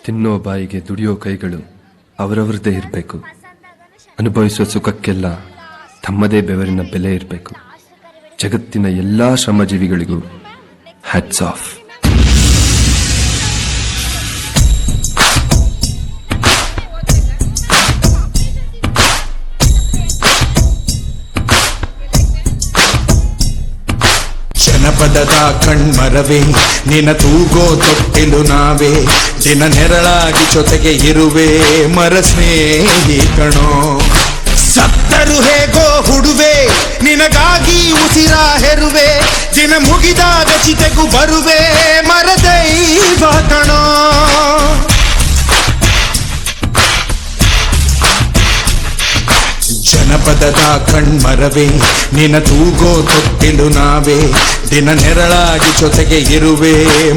ತಿನ್ನೋ ಬಾಯಿಗೆ ದುಡಿಯೋ ಕೈಗಳು ಅವರವರದೇ ಇರಬೇಕು. ಅನುಭವಿಸೋ ಸುಖಕ್ಕೆಲ್ಲ ತಮ್ಮದೇ ಬೆವರಿನ ಬೆಲೆ ಇರಬೇಕು. ಜಗತ್ತಿನ ಎಲ್ಲಾ ಶ್ರಮಜೀವಿಗಳಿಗೂ ಹ್ಯಾಟ್ಸ್ ಆಫ್. ಜನಪದದ ಕಣ್ಮರವೇ ನಿನ್ನ ತೂಗೋ ತೊಟ್ಟಿಲು ನಾವೇ, ದಿನ ನೆರಳಾಗಿ ಜೊತೆಗೆ ಇರುವೆ ಮರ ಸ್ನೇಹಿ ಕಣೋ. ಸತ್ತರು ಹೇಗೋ ಹುಡುವೆ ನಿನಗಾಗಿ ಉಸಿರ ಹೆರುವೆ, ದಿನ ಮುಗಿದಾಗ ಚಿತೆಗೂ ಬರುವೆ ಮರ ದೈವ ಕಣೋ. ಜನಪದದ ಕಣ್ಮರವೇ ನಿನ್ನ ತೂಗೋ ತೊಟ್ಟಿಲು ನಾವೇ, ದಿನ ನೆರಳಾಗಿ ಜೊತೆಗೆ ಇರುವೆ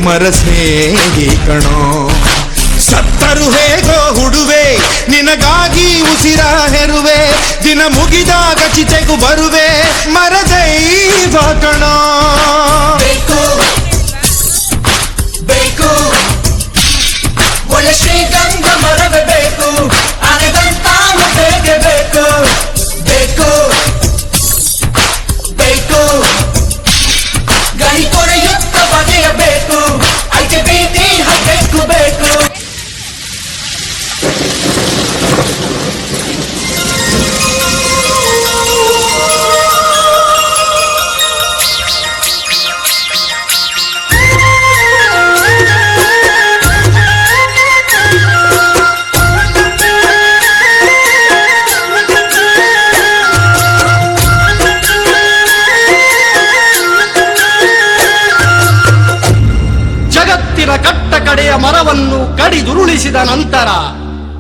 ಮರ ಸ್ನೇಹಿ ಕಣೋ. ಸತ್ತರು ಹೇಗೋ ಹುಡುವೆ ನಿನಗಾಗಿ ಉಸಿರ ಹೆರುವೆ, ದಿನ ಮುಗಿದಾಗ ಚಿತೆಗೂ ಬರುವೆ ಮರ ದೈವ ಕಣೋ. ಬೇಕು ಬೇಕು ಒಳ್ಳೆ ಶ್ರೀಗಂಧ ಮರವೇ ಬೇಕು, ಅನೆಗಂತಾನು ಬೇಕೇ ಬೇಕು. ಬೇಕು ಬೇಕು ಗಡಿ ಕೊರೆಯುತ್ತ ಬಗೆಯಬೇಕು, ಐತೆ ಬೀದಿ ಹಬೇಕು ಬೇಕು. ಕಟ್ಟ ಕಡೆಯ ಮರವನ್ನು ಕಡಿದುರುಳಿಸಿದ ನಂತರ,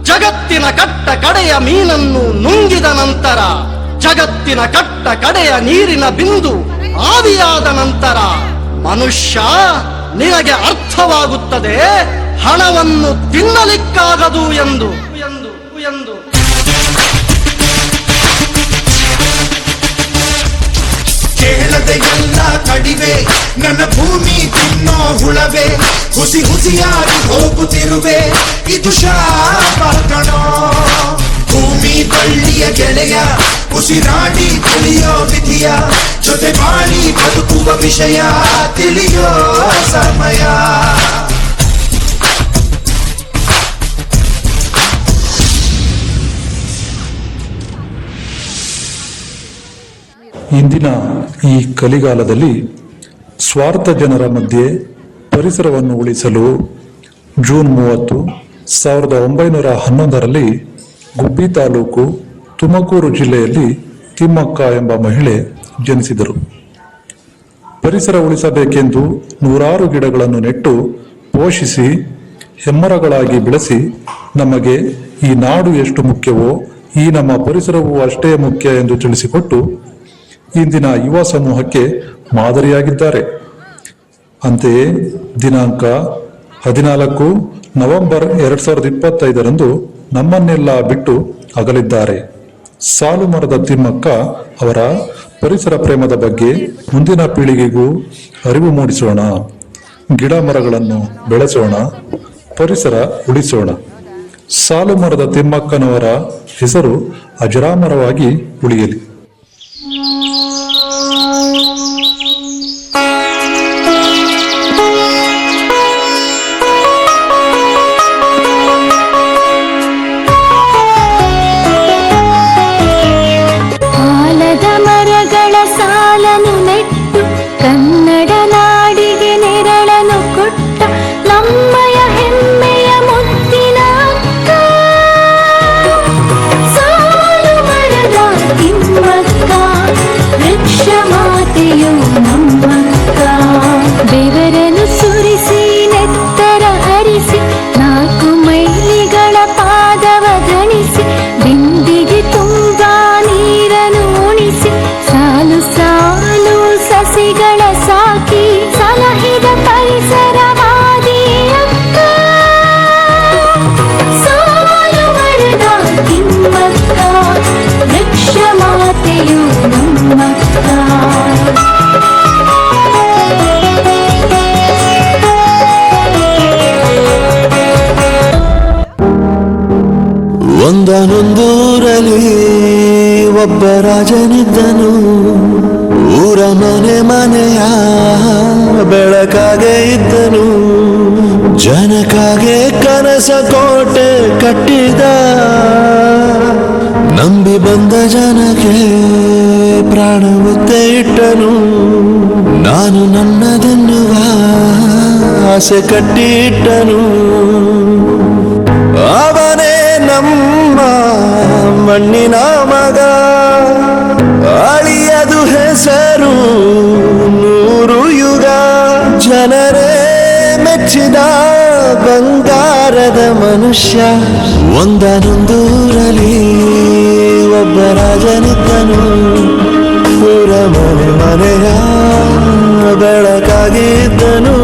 ಜಗತ್ತಿನ ಕಟ್ಟ ಕಡೆಯ ಮೀನನ್ನು ನುಂಗಿದ ನಂತರ, ಜಗತ್ತಿನ ಕಟ್ಟ ಕಡೆಯ ನೀರಿನ ಬಿಂದು ಆವಿಯಾದ ನಂತರ, ಮನುಷ್ಯ ನಿನಗೆ ಅರ್ಥವಾಗುತ್ತದೆ ಹಣವನ್ನು ತಿನ್ನಲಿಕ್ಕಾಗದು ಎಂದು ಎಂದು ಎಂದು ಕೇಳದೆ ಎಲ್ಲ ಕಡಿವೆ ನನ್ನ ಭೂಮಿ ತಿನ್ನೋ ಹುಳವೆ, ಹುಸಿ ಹುಸಿಯಾಗಿ ಹೋಗುತ್ತಿರುವೆ ಇದು ಶಾಪ ಕಣೋ. ಭೂಮಿ ಬಳ್ಳಿಯ ಗೆಳೆಯ ಉಸಿರಾಡಿ ತಿಳಿಯೋ ವಿಧಿಯ, ಜೊತೆ ಬಾಳಿ ಬದುಕುವ ವಿಷಯ ತಿಳಿಯೋ ಸಮಯ. ಇಂದಿನ ಈ ಕಲಿಗಾಲದಲ್ಲಿ ಸ್ವಾರ್ಥ ಜನರ ಮಧ್ಯೆ ಪರಿಸರವನ್ನು ಉಳಿಸಲು ಜೂನ್ 30, 1911ರಲ್ಲಿ ಗುಬ್ಬಿ ತಾಲೂಕು ತುಮಕೂರು ಜಿಲ್ಲೆಯಲ್ಲಿ ತಿಮ್ಮಕ್ಕ ಎಂಬ ಮಹಿಳೆ ಜನಿಸಿದರು. ಪರಿಸರ ಉಳಿಸಬೇಕೆಂದು 100 ಗಿಡಗಳನ್ನು ನೆಟ್ಟು ಪೋಷಿಸಿ ಹೆಮ್ಮರಗಳಾಗಿ ಬೆಳೆಸಿ, ನಮಗೆ ಈ ನಾಡು ಎಷ್ಟು ಮುಖ್ಯವೋ ಈ ನಮ್ಮ ಪರಿಸರವೂ ಅಷ್ಟೇ ಮುಖ್ಯ ಎಂದು ತಿಳಿಸಿಕೊಟ್ಟು ಇಂದಿನ ಯುವ ಸಮೂಹಕ್ಕೆ ಮಾದರಿಯಾಗಿದ್ದಾರೆ. ಅಂತೆಯೇ ದಿನಾಂಕ 14 ನವೆಂಬರ್ 2025ರಂದು ನಮ್ಮನ್ನೆಲ್ಲ ಬಿಟ್ಟು ಅಗಲಿದ್ದಾರೆ. ಸಾಲು ಮರದ ತಿಮ್ಮಕ್ಕ ಅವರ ಪರಿಸರ ಪ್ರೇಮದ ಬಗ್ಗೆ ಮುಂದಿನ ಪೀಳಿಗೆಗೂ ಅರಿವು ಮೂಡಿಸೋಣ. ಗಿಡ ಮರಗಳನ್ನು ಬೆಳೆಸೋಣ, ಪರಿಸರ ಉಳಿಸೋಣ. ಸಾಲು ಮರದ ತಿಮ್ಮಕ್ಕನವರ ಹೆಸರು ಅಜರಾಮರವಾಗಿ ಉಳಿಯಲಿ. ಆಲದ ಮರಗಳ ಸಾಲನು ನೆಟ್ಟು ಕನ್ನಡ ನಾಡಿಗೆ ನೆರಳನು ಕೊಟ್ಟ ನಮ್ಮಯ ಹೆಮ್ಮೆಯ ಮುತ್ತಿನ ಅಕ್ಕ. ಸಾಲು ಮರದ ತಿಮ್ಮಕ್ಕ ವೃಕ್ಷ ಮಾತೆಯು ರಾಜನಿದ್ದನು ಊರ ಮನೆ ಮನೆಯ ಬೆಳಕಾಗೆ ಇದ್ದನು ಜನಕಾಗೆ ಕನಸ ಕೋಟೆ ಕಟ್ಟಿದ ನಂಬಿ ಬಂದ ಜನಕ್ಕೆ ಪ್ರಾಣ ಒತ್ತೆ ಇಟ್ಟನು ನಾನು ನನ್ನದೆನ್ನುವ ಆಸೆ ಕಟ್ಟಿಟ್ಟನು ಅವನೇ ನಮ್ಮ ಮಣ್ಣಿನ ಮಗ ಅಳಿಯದು ಹೆಸರು 100 ಯುಗ ಜನರೇ ಮೆಚ್ಚಿದ ಬಂಗಾರದ ಮನುಷ್ಯ ಒಂದನೊಂದೂರಲ್ಲಿ ಒಬ್ಬ ರಾಜನಿದ್ದನು ಊರ ಮನೆ ಮನೆಯ ಬೆಳಕಾಗಿದ್ದನು